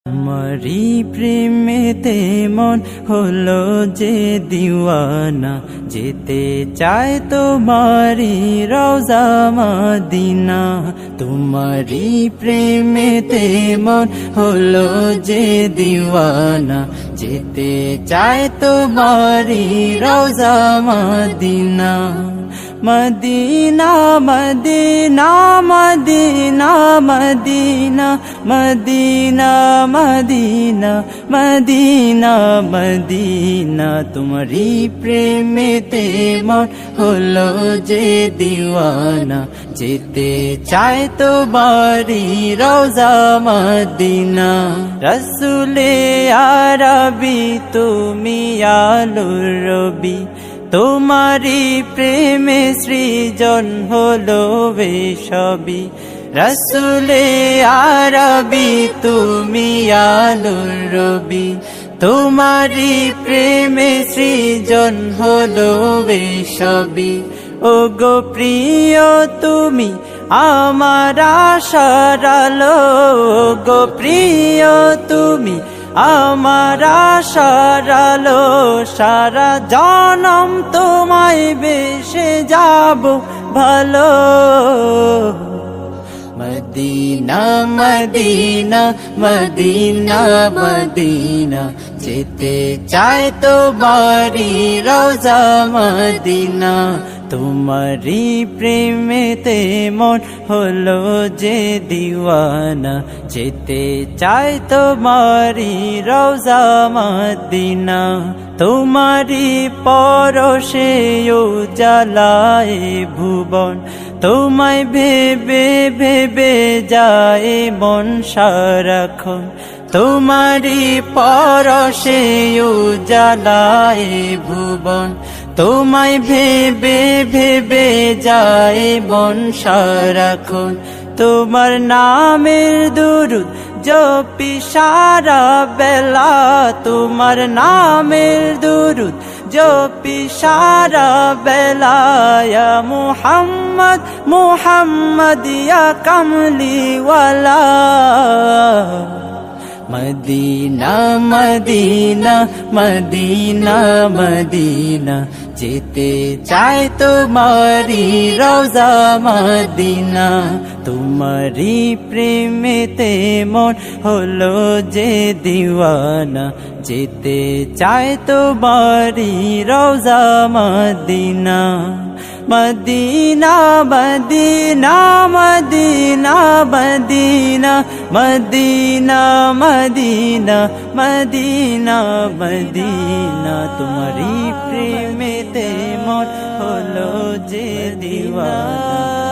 তোমারি প্রেমেতে মন হলো যে দিওয়ানা, যেতে চায় তোমারি রওজা মদিনা। তোমারি প্রেমেতে মন হলো যে দিওয়ানা, যেতে চায় তোমারি রওজা Medina. Medina Medina Medina Medina Medina Medina Medina Medina. তোমারি প্রেমেতে মন হলো যে দিওয়ানা, যেতে চায় তোমারি রওজা মদিনা। রসুলে আরবি তুমি আলোর রবি, তোমারি প্রেমে সৃজন হলো সবই। রসুলে আরবি তুমি আলোর রবি, তোমারি প্রেমে সৃজন হলো সবই। ও গো প্রিয় তুমি আমার আশার আলো, গো প্রিয় তুমি আমার আশার আলো। সারা জনম তোমায় বেসে যাব ভালো। মদিনা মদিনা মদিনা মদিনা, যেতে চায় তোমারি রওজা মদিনা। তোমারি প্রেমেতে মন হলো যে দিওয়ানা, যেতে চায় তোমারি রওজা মদিনা। তোমারি পরশে উজালায় ভুবন, তোমায় ভেবে ভেবে যায় মন সারাক্ষণ। তোমারি পরশে উজালায় ভুবন, তোমায় ভেবে ভেবে যায় মন সারাক্ষণ। তোমার নামের দুরূদ জপি সারা বেলা, তোমার নামের দুরূদ জপি সারা বেলা। ইয়া মুহাম্মদ মুহাম্মদ ইয়া কামলিওয়ালা। মদিনা মদিনা মদিনা মদিনা, যেতে চায় তোমারি রওজা মদিনা। তোমারি প্রেমেতে মন হলো যে দিওয়ানা, যেতে চায় তোমারি রওজা Medina. Medina Medina Medina Medina Medina Medina Medina Medina. তোমারি প্রেমেতে মন হলো যে দিওয়ানা।